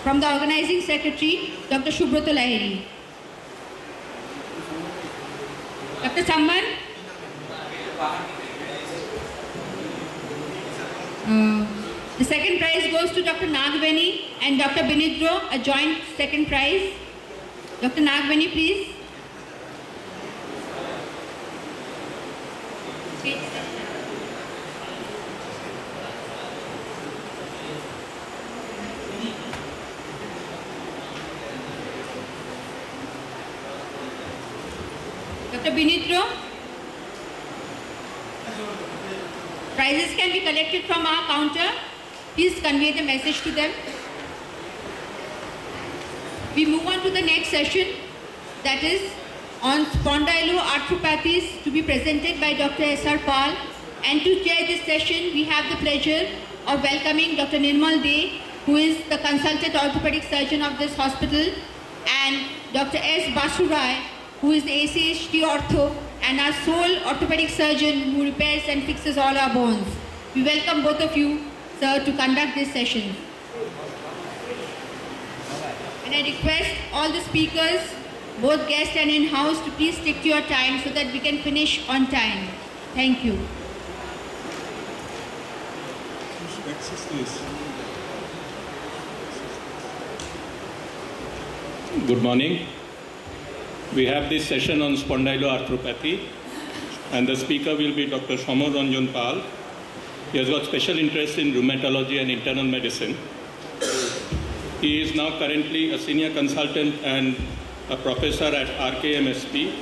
From the Organizing Secretary, Dr. Subroto Lahiri. Dr. Samman. The second prize goes to Dr. Nagveni and Dr. Binidro, a joint second prize. Dr. Nagveni, please. Dr. Binidro. Prizes can be collected from our counter. Please convey the message to them. We move on to the next session, that is on spondyloarthropathies, to be presented by Dr. S.R. Pal. And to chair this session, we have the pleasure of welcoming Dr. Nirmal De, who is the consultant orthopedic surgeon of this hospital, and Dr. S. Basurai, who is the ACHT ortho and our sole orthopedic surgeon who repairs and fixes all our bones. We welcome both of you, sir, to conduct this session. And I request all the speakers, both guest and in-house, to please stick to your time so that we can finish on time. Thank you. Good morning. We have this session on spondyloarthropathy, and the speaker will be Dr. Somod Ranjan Pal. He has got special interest in rheumatology and internal medicine. He is now currently a senior consultant and a professor at RKMSP.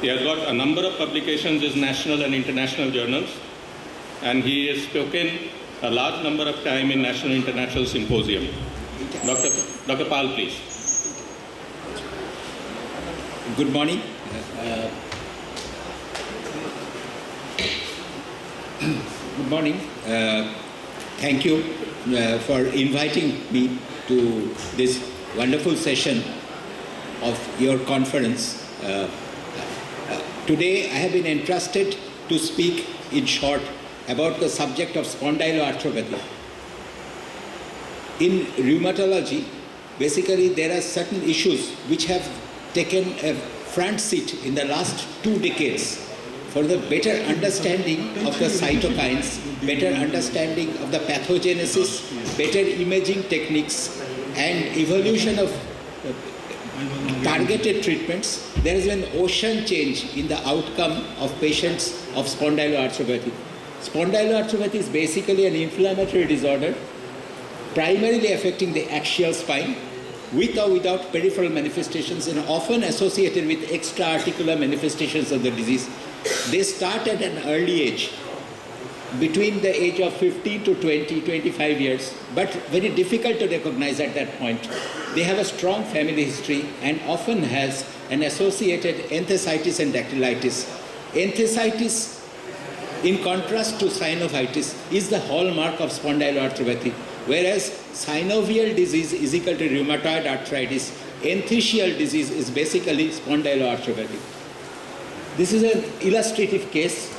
He has got a number of publications in national and international journals, and he has spoken a large number of times in national and international symposium. Dr. Pal, please. Good morning. Good morning. Thank you for inviting me to this wonderful session of your conference. Today I have been entrusted to speak in short about the subject of spondyloarthropathy. In rheumatology, basically there are certain issues which have taken a front seat in the last 2 decades for the better understanding of the cytokines, better understanding of the pathogenesis, better imaging techniques, and evolution of targeted treatments. There has been an ocean change in the outcome of patients of spondyloarthropathy. Spondyloarthropathy is basically an inflammatory disorder primarily affecting the axial spine, with or without peripheral manifestations, and often associated with extra-articular manifestations of the disease. They start at an early age, between the age of 15 to 20, 25 years, but very difficult to recognize at that point. They have a strong family history and often has an associated enthesitis and dactylitis. Enthesitis, in contrast to synovitis, is the hallmark of spondyloarthropathy, whereas synovial disease is equal to rheumatoid arthritis. Enthesial disease is basically spondyloarthropathy. This is an illustrative case,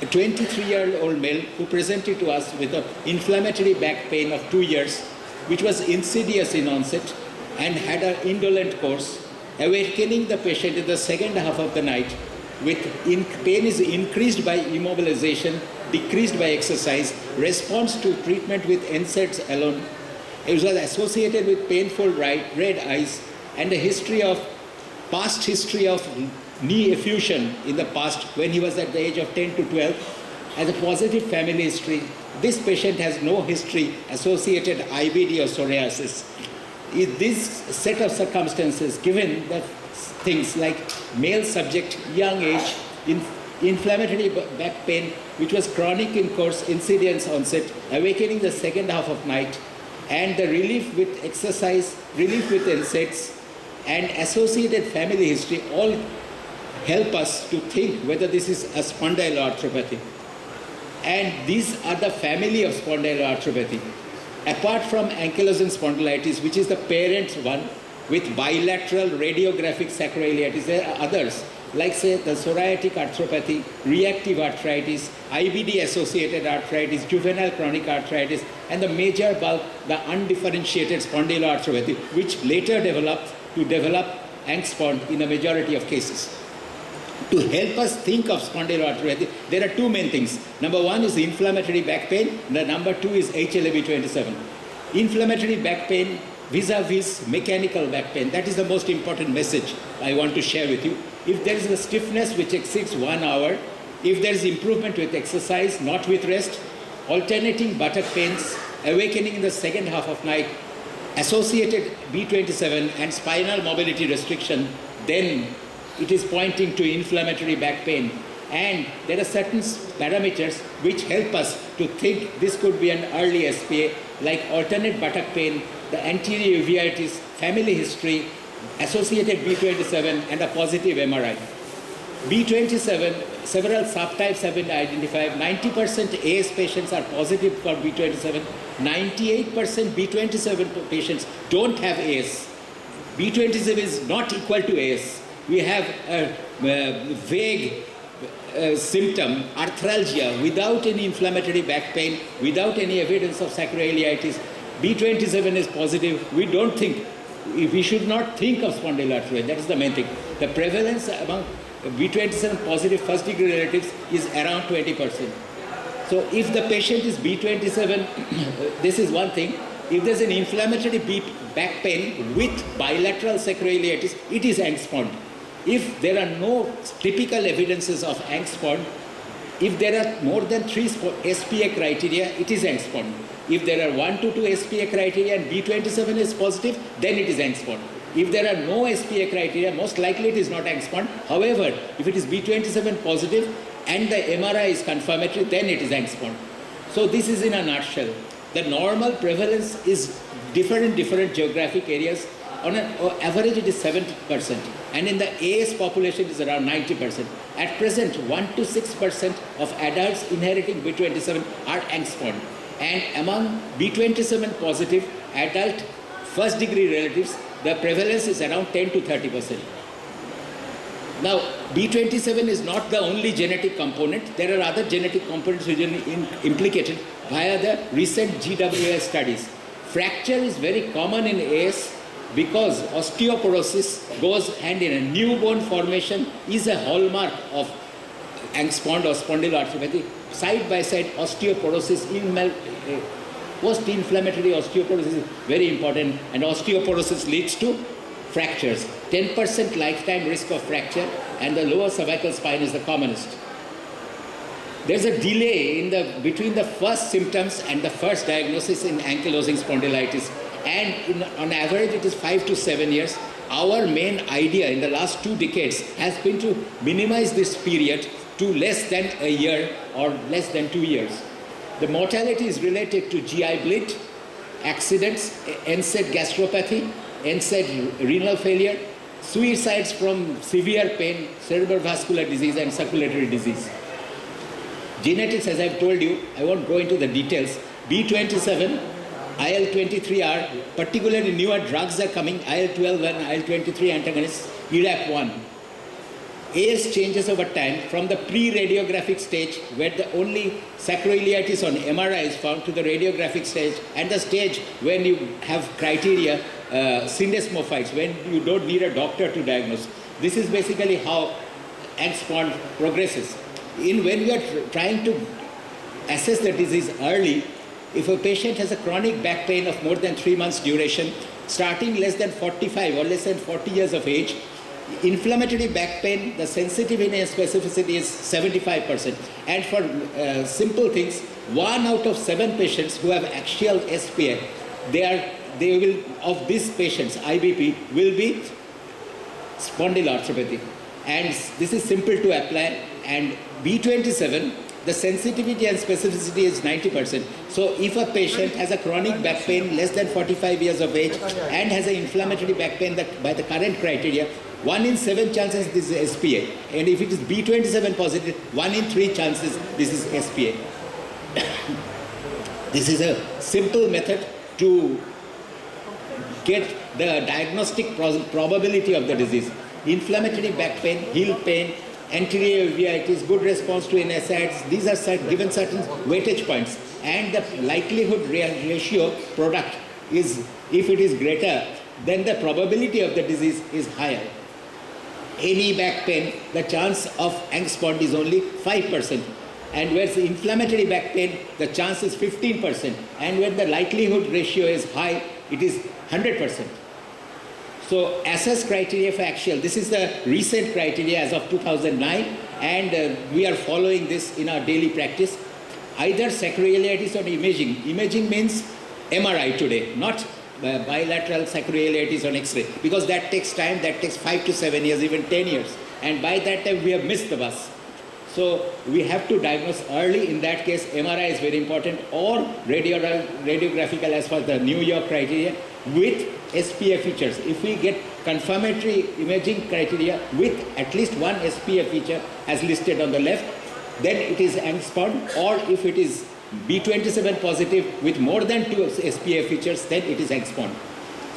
a 23-year-old male who presented to us with an inflammatory back pain of 2 years, which was insidious in onset and had an indolent course, awakening the patient in the second half of the night with pain is increased by immobilization, decreased by exercise, response to treatment with NSAIDs alone. It was associated with painful red eyes and a past history of knee effusion in the past when he was at the age of 10 to 12. As a positive family history, this patient has no history associated IBD or psoriasis. In this set of circumstances, given that things like male subject, young age, inflammatory back pain, which was chronic in course, insidious onset, awakening the second half of night, and the relief with exercise, relief with NSAIDs, and associated family history all help us to think whether this is a spondyloarthropathy. And these are the family of spondyloarthropathy. Apart from ankylosing spondylitis, which is the parent one, with bilateral radiographic sacroiliitis, there are others like say the psoriatic arthropathy, reactive arthritis, IBD-associated arthritis, juvenile chronic arthritis, and the major bulk, the undifferentiated spondyloarthropathy, which later developed angst in a majority of cases. To help us think of spondyloarthropathy, there are two main things. Number one is inflammatory back pain, and the number two is HLA-B27. Inflammatory back pain vis-a-vis mechanical back pain. That is the most important message I want to share with you. If there is a stiffness which exceeds 1 hour, if there is improvement with exercise, not with rest, alternating buttock pains, awakening in the second half of night, associated B27 and spinal mobility restriction, then it is pointing to inflammatory back pain. And there are certain parameters which help us to think this could be an early SPA, like alternate buttock pain, the anterior uveitis, family history, associated B27, and a positive MRI. B27, several subtypes have been identified. 90% AS patients are positive for B27. 98% B27 patients don't have AS. B27 is not equal to AS. We have a vague symptom, arthralgia, without any inflammatory back pain, without any evidence of sacroiliitis. B27 is positive. We should not think of spondyloarthropathy. That is the main thing. The prevalence among B27 positive first degree relatives is around 20%. So if the patient is B27, this is one thing. If there's an inflammatory back pain with bilateral sacroiliitis, it is angst. If there are no typical evidences of angst, if there are more than 3 SPA criteria, it is angst. If there are 1 to 2 SPA criteria and B27 is positive, then it is angst. If there are no SPA criteria, most likely it is not angst. However, if it is B27 positive and the MRI is confirmatory, then it is angst. So this is in a nutshell. The normal prevalence is different in different geographic areas. On an average, it is 70%. And in the AS population, it is around 90%. At present, 1 to 6% of adults inheriting B27 are angst. And among B27 positive adult first degree relatives, the prevalence is around 10 to 30%. Now, B27 is not the only genetic component. There are other genetic components which are implicated via the recent GWAS studies. Fracture is very common in AS because osteoporosis goes hand in hand. Newborn formation is a hallmark of angst or spondyloarthropathy. Side by side, osteoporosis, post-inflammatory osteoporosis is very important, and osteoporosis leads to fractures. 10% lifetime risk of fracture, and the lower cervical spine is the commonest. There's a delay between the first symptoms and the first diagnosis in ankylosing spondylitis, and on average it is 5 to 7 years. Our main idea in the last 2 decades has been to minimize this period to less than a year or less than 2 years. The mortality is related to GI bleed, accidents, NSAID gastropathy, NSAID renal failure, suicides from severe pain, cerebral vascular disease, and circulatory disease. Genetics, as I've told you, I won't go into the details. B27, IL-23R, particularly newer drugs are coming, IL-12 and IL-23 antagonists, ERAP1. AS changes over time from the pre-radiographic stage, where the only sacroiliitis on MRI is found, to the radiographic stage, and the stage when you have criteria, syndesmophytes, when you don't need a doctor to diagnose. This is basically how angst progresses. When we are trying to assess the disease early, if a patient has a chronic back pain of more than 3 months duration, starting less than 45 or less than 40 years of age, inflammatory back pain, the sensitivity and specificity is 75%. And for simple things, 1 out of 7 patients who have axial SPA, of these patients, IBP, will be spondyloarthropathy. And this is simple to apply. And B27, the sensitivity and specificity is 90%. So if a patient has a chronic back pain less than 45 years of age and has an inflammatory back pain that by the current criteria, 1 in 7 chances this is SPA. And if it is B27 positive, 1 in 3 chances this is SPA. This is a simple method to get the diagnostic probability of the disease. inflammatory back pain, heel pain, anterior uveitis, good response to NSAIDs. These are given certain weightage points, and the likelihood ratio product is, if it is greater, then the probability of the disease is higher. Any back pain, the chance of Angst-Pond is only 5%. And whereas inflammatory back pain, the chance is 15%. And when the likelihood ratio is high, it is 100%. So assess criteria for axial. This is the recent criteria as of 2009, and we are following this in our daily practice. Either sacroiliitis or imaging. Imaging means MRI today, not bilateral sacroiliitis on X-ray, because that takes time, that takes 5 to 7 years, even 10 years. And by that time, we have missed the bus. So we have to diagnose early. In that case, MRI is very important, or radiographical as per the New York criteria with SPA features. If we get confirmatory imaging criteria with at least one SPA feature as listed on the left, then it is Angst-Pond, or if it is B27 positive with more than 2 SPA features, then it is Angst-Pond.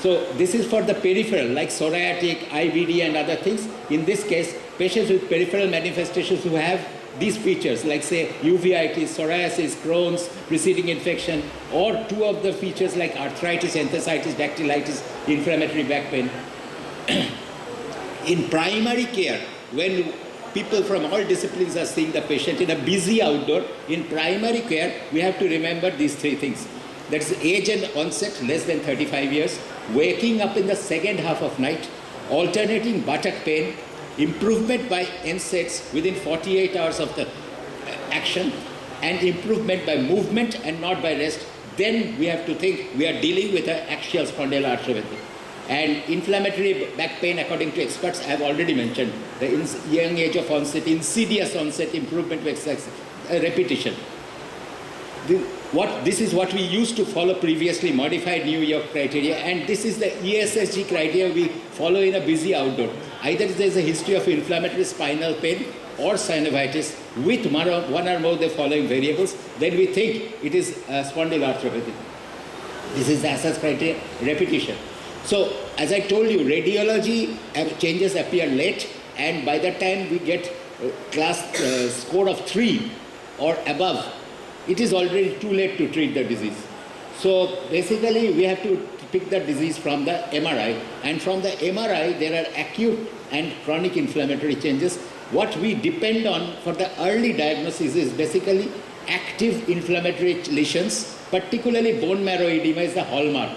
So this is for the peripheral, like psoriatic, IBD and other things. In this case, patients with peripheral manifestations who have these features, like say uveitis, psoriasis, Crohn's, preceding infection, or 2 of the features like arthritis, enthesitis, dactylitis, inflammatory back pain. In primary care, when people from all disciplines are seeing the patient in a busy outdoor, in primary care, we have to remember these 3 things. That's age and onset, less than 35 years, waking up in the second half of night, alternating buttock pain, improvement by NSAIDs within 48 hours of the action, and improvement by movement and not by rest. Then we have to think we are dealing with an axial spondyloarthropathy. And inflammatory back pain, according to experts, I have already mentioned, the young age of onset, insidious onset, improvement with repetition. This is what we used to follow previously, modified New York criteria, and this is the ESSG criteria we follow in a busy outdoor. Either there is a history of inflammatory spinal pain or synovitis with one or more of the following variables, then we think it is spondyloarthropathy. This is the assess criteria, repetition. So, as I told you, radiology changes appear late, and by the time we get class score of 3 or above, it is already too late to treat the disease. So basically, we have to pick the disease from the MRI, and from the MRI, there are acute and chronic inflammatory changes. What we depend on for the early diagnosis is basically active inflammatory lesions, particularly bone marrow edema is the hallmark.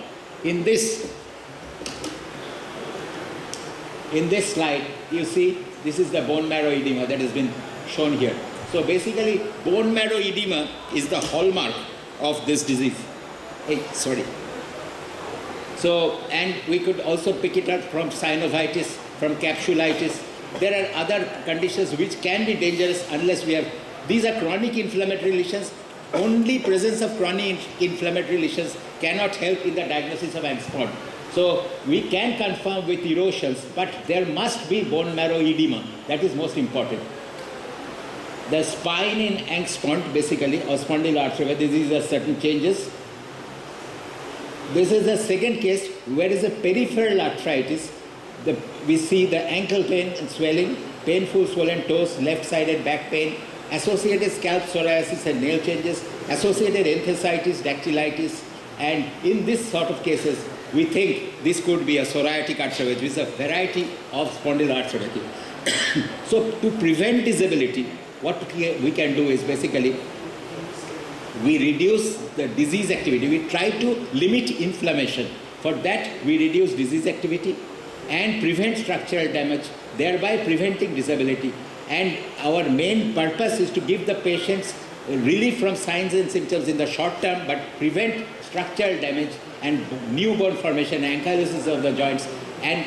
In this slide, you see, this is the bone marrow edema that has been shown here. So basically, bone marrow edema is the hallmark of this disease. So, and we could also pick it up from synovitis, from capsulitis. There are other conditions which can be dangerous unless we have, these are chronic inflammatory lesions. Only presence of chronic inflammatory lesions cannot help in the diagnosis of Angst-Pond. So we can confirm with erosions, but there must be bone marrow edema. That is most important. The spine in Angst-Pond, basically, or spondyloarthropathy, these are certain changes. This is the second case where is a peripheral arthritis. We see the ankle pain and swelling, painful swollen toes, left-sided back pain, associated scalp psoriasis and nail changes, associated enthesitis, dactylitis, and in this sort of cases, we think this could be a psoriatic arthropathy, which is a variety of spondyloarthropathy. So to prevent disability, what we can do is basically, we reduce the disease activity. We try to limit inflammation. For that, we reduce disease activity and prevent structural damage, thereby preventing disability. And our main purpose is to give the patients relief from signs and symptoms in the short term, but prevent structural damage and new bone formation, ankylosis of the joints, and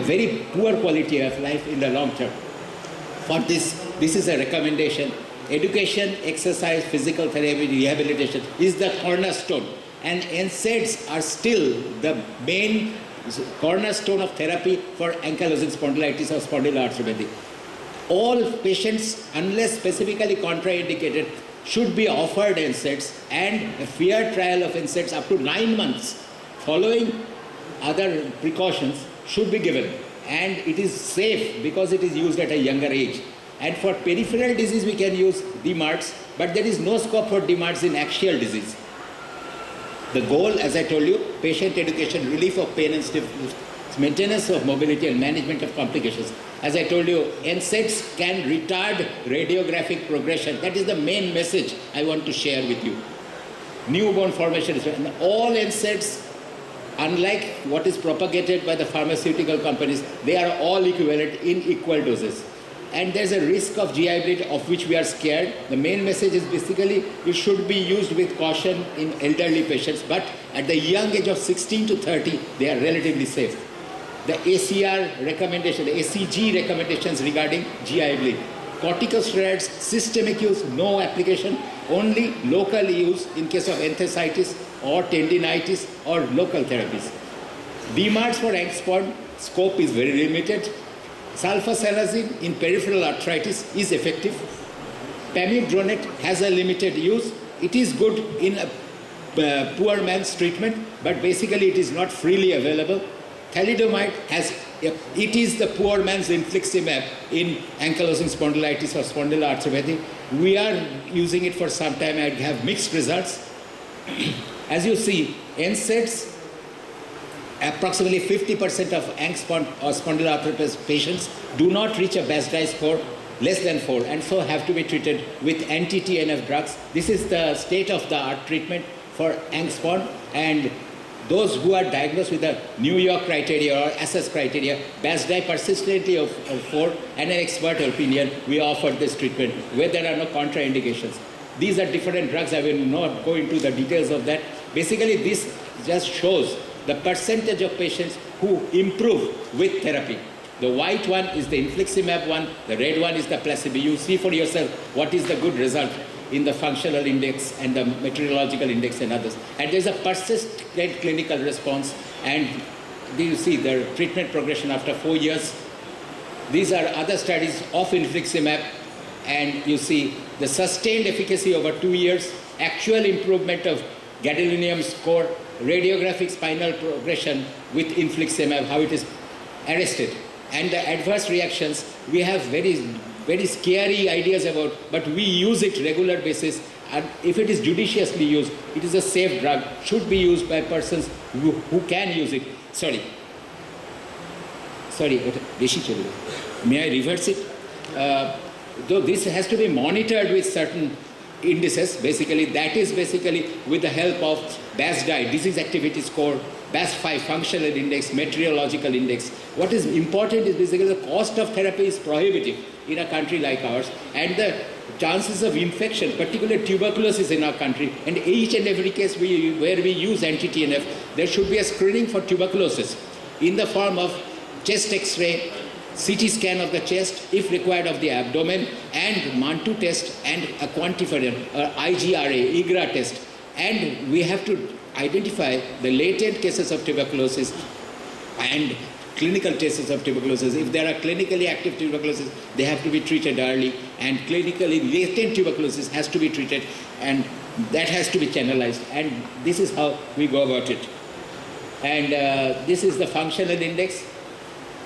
very poor quality of life in the long term. For this is a recommendation. Education, exercise, physical therapy, rehabilitation is the cornerstone. And NSAIDs are still the main cornerstone of therapy for ankylosing spondylitis or spondyloarthropathy. All patients, unless specifically contraindicated, should be offered NSAIDs, and a fair trial of NSAIDs up to 9 months following other precautions should be given. and it is safe because it is used at a younger age. And for peripheral disease, we can use DMARDs, but there is no scope for DMARDs in axial disease. The goal, as I told you, patient education, relief of pain and stiffness, maintenance of mobility and management of complications. As I told you, NSAIDs can retard radiographic progression. That is the main message I want to share with you. Newborn formation is, and all NSAIDs, unlike what is propagated by the pharmaceutical companies, they are all equivalent in equal doses. And there's a risk of GI bleed of which we are scared. The main message is basically it should be used with caution in elderly patients, but at the young age of 16 to 30, they are relatively safe. The ACR recommendation, the ACG recommendations regarding GI bleed. Corticosteroids, systemic use, no application, only local use in case of enthesitis or tendinitis or local therapies. DMARDs for Angstpon, scope is very limited. Sulfasalazine in peripheral arthritis is effective. Pamidronate has a limited use. It is good in a poor man's treatment, but basically it is not freely available. Thalidomide it is the poor man's infliximab in ankylosing spondylitis or spondyloarthropathy. We are using it for some time and have mixed results. As you see, NSAIDs, approximately 50% of Angstpon or spondyloarthropathy patients do not reach a BASDAI score less than 4 and so have to be treated with anti-TNF drugs. This is the state-of-the-art treatment for Angstpon, and those who are diagnosed with the New York criteria or SS criteria, BASDAI persistently of 4 and an expert opinion, we offer this treatment where there are no contraindications. These are different drugs. I will not go into the details of that. Basically, this just shows the percentage of patients who improve with therapy. The white one is the infliximab one, the red one is the placebo. You see for yourself what is the good result in the functional index and the meteorological index and others. And there's a persistent clinical response, and you see the treatment progression after 4 years. These are other studies of infliximab, and you see the sustained efficacy over 2 years, actual improvement of gadolinium score, radiographic spinal progression with infliximab, how it is arrested. And the adverse reactions, we have very scary ideas about, but we use it regular basis. And if it is judiciously used, it is a safe drug, should be used by persons who can use it. Sorry, may I reverse it? Though this has to be monitored with certain indices, basically, that is basically with the help of BASDAI, disease activity score, BAS5 functional index, meteorological index. What is important is basically the cost of therapy is prohibitive in a country like ours, and the chances of infection, particularly tuberculosis in our country, and each and every case where we use anti-TNF, there should be a screening for tuberculosis in the form of chest X-ray, CT scan of the chest, if required of the abdomen, and Mantoux test and a quantifier, IGRA, IGRA test. And we have to identify the latent cases of tuberculosis and clinical cases of tuberculosis. If there are clinically active tuberculosis, they have to be treated early, and clinically latent tuberculosis has to be treated, and that has to be channelized. And this is how we go about it. And this is the functional index.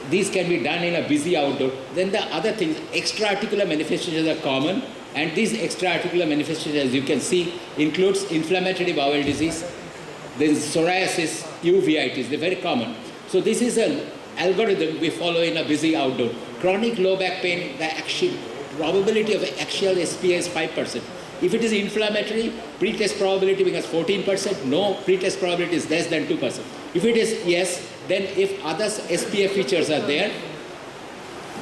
These can be done in a busy outdoor. Then the other things, extra-articular manifestations are common, and these extra-articular manifestations, as you can see, includes inflammatory bowel disease, there is psoriasis, uveitis, they're very common. So this is an algorithm we follow in a busy outdoor. Chronic low back pain, the probability of axial SPA is 5%. If it is inflammatory, pretest probability becomes 14%, no, pretest probability is less than 2%. If it is yes, then if other SPA features are there,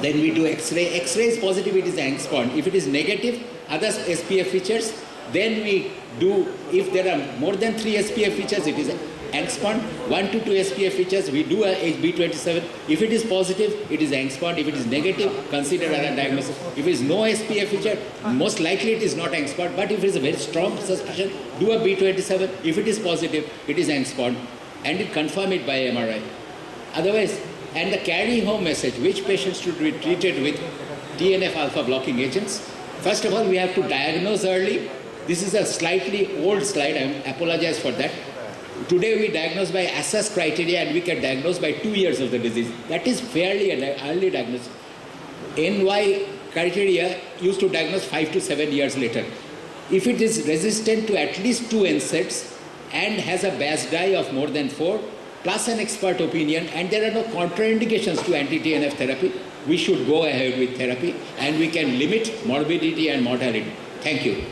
then we do X-ray. X-ray is positive, it is Angstpon. If it is negative, other SPA features, then we do, if there are more than 3 SPA features, it is Angstpon. 1 to 2 SPA features, we do a HB27. If it is positive, it is Angstpon. If it is negative, consider other diagnosis. If it is no SPA feature, most likely it is not Angstpon. But if it is a very strong suspicion, do a B27. If it is positive, it is Angstpon. And it confirm it by MRI. Otherwise, and the carry home message, which patients should be treated with TNF alpha blocking agents. First of all, we have to diagnose early. This is a slightly old slide, I apologize for that. Today we diagnose by ASAS criteria and we can diagnose by 2 years of the disease. That is fairly early diagnosis. NY criteria used to diagnose 5 to 7 years later. If it is resistant to at least 2 NSAIDs and has a BASDI of more than 4, plus an expert opinion, and there are no contraindications to anti-TNF therapy, we should go ahead with therapy and we can limit morbidity and mortality. Thank you.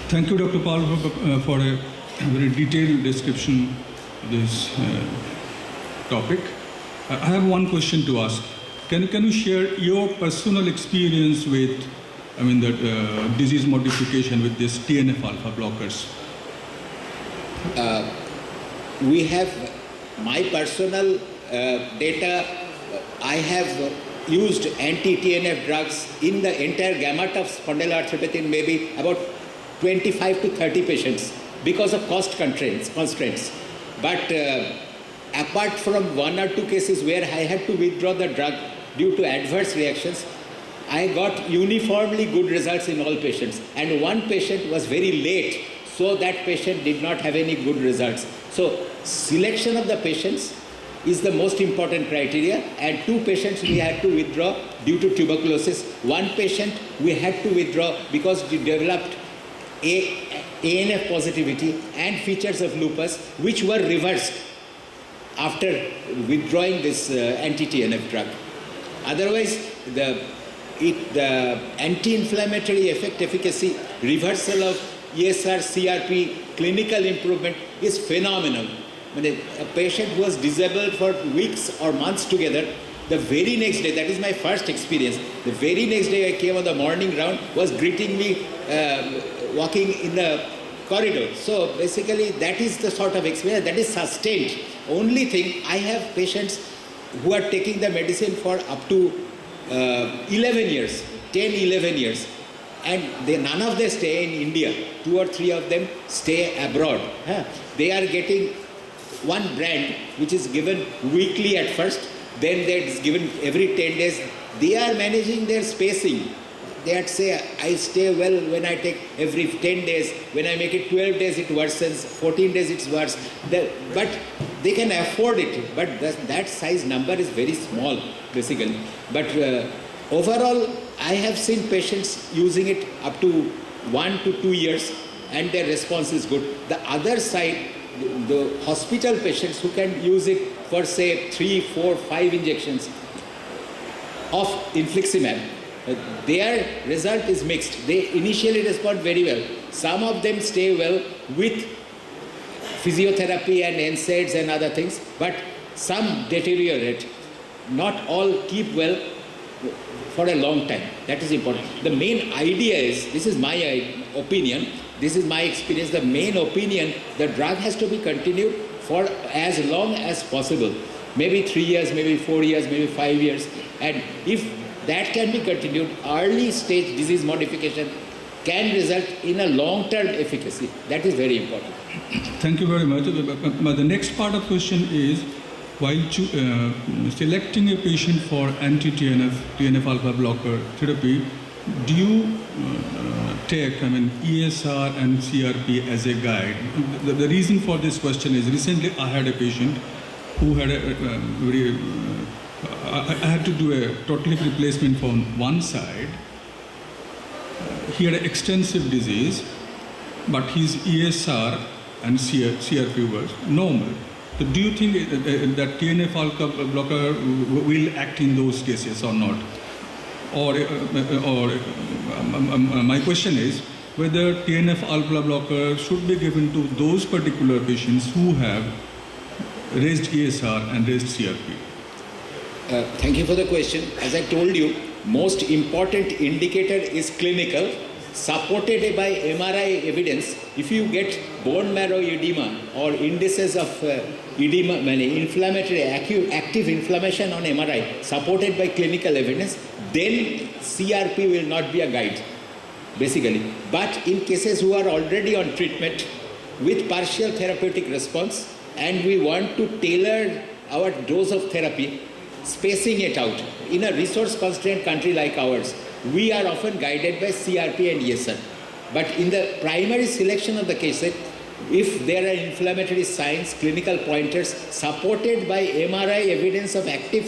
Thank you, Dr. Pal, for a very detailed description of this topic. I have one question to ask. Can you share your personal experience with, the disease modification with this TNF alpha blockers? We have my personal data. I have used anti-TNF drugs in the entire gamut of spondyloarthropathy in maybe about 25 to 30 patients because of cost constraints. But apart from 1 or 2 cases where I had to withdraw the drug due to adverse reactions, I got uniformly good results in all patients. And one patient was very late, so that patient did not have any good results. So selection of the patients is the most important criteria, and 2 patients we had to withdraw due to tuberculosis. 1 patient we had to withdraw because he developed ANF positivity and features of lupus, which were reversed after withdrawing this anti-TNF drug. Otherwise, the anti-inflammatory efficacy, reversal of ESR, CRP, clinical improvement is phenomenal. When a patient was disabled for weeks or months together, the very next day, that is my first experience, the very next day I came on the morning round, was greeting me walking in the corridor. So basically that is the sort of experience that is sustained. Only thing, I have patients who are taking the medicine for up to 11 years, 10, 11 years. And none of them stay in India. 2 or 3 of them stay abroad. They are getting one brand which is given weekly at first, then it's given every 10 days. They are managing their spacing. They say, I stay well when I take every 10 days. When I make it 12 days, it worsens. 14 days, it's worse. But they can afford it. But that size number is very small, basically. But overall, I have seen patients using it up to 1 to 2 years, and their response is good. The other side, the hospital patients who can use it for say 3, 4, 5 injections of infliximab, their result is mixed. They initially respond very well. Some of them stay well with physiotherapy and NSAIDs and other things, but some deteriorate. Not all keep well for a long time. That is important. The main idea is, this is my opinion, this is my experience, the main opinion, the drug has to be continued for as long as possible. Maybe 3 years, maybe 4 years, maybe 5 years. And if that can be continued, early stage disease modification can result in a long-term efficacy. That is very important. Thank you very much. But the next part of question is, while selecting a patient for anti-TNF, TNF alpha blocker therapy, do you take ESR and CRP as a guide? The reason for this question is, recently I had a patient who had I had to do a total hip replacement from one side. He had an extensive disease, but his ESR and CRP was normal. So do you think that TNF alpha blocker will act in those cases or not? Or my question is whether TNF alpha blocker should be given to those particular patients who have raised ESR and raised CRP. Thank you for the question. As I told you, most important indicator is clinical, supported by MRI evidence. If you get bone marrow edema or indices of edema, inflammatory, active inflammation on MRI, supported by clinical evidence, then CRP will not be a guide, basically. But in cases who are already on treatment with partial therapeutic response, and we want to tailor our dose of therapy, spacing it out. In a resource-constrained country like ours, we are often guided by CRP and ESR. But in the primary selection of the cases, if there are inflammatory signs, clinical pointers supported by MRI evidence of active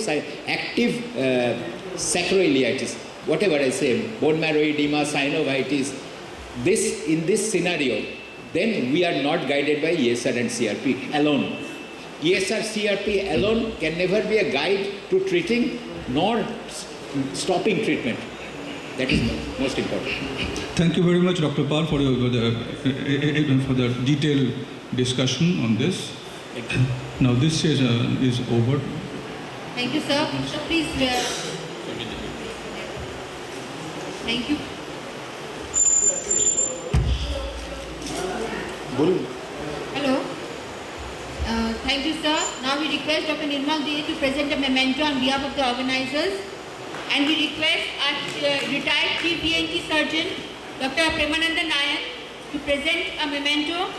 sacroiliitis, whatever I say, bone marrow edema, synovitis, in this scenario, then we are not guided by ESR and CRP alone. ESR, CRP alone can never be a guide to treating nor stopping treatment. That is most important. Thank you very much, Dr. Pal, for the detailed discussion on this. Now this is over. Thank you, sir. So please, thank you. Hello. Thank you, sir. Now we request Dr. Nirmal Dey to present a memento on behalf of the organizers. And we request our retired chief ENT surgeon, Dr. Premananda Nayak, to present a memento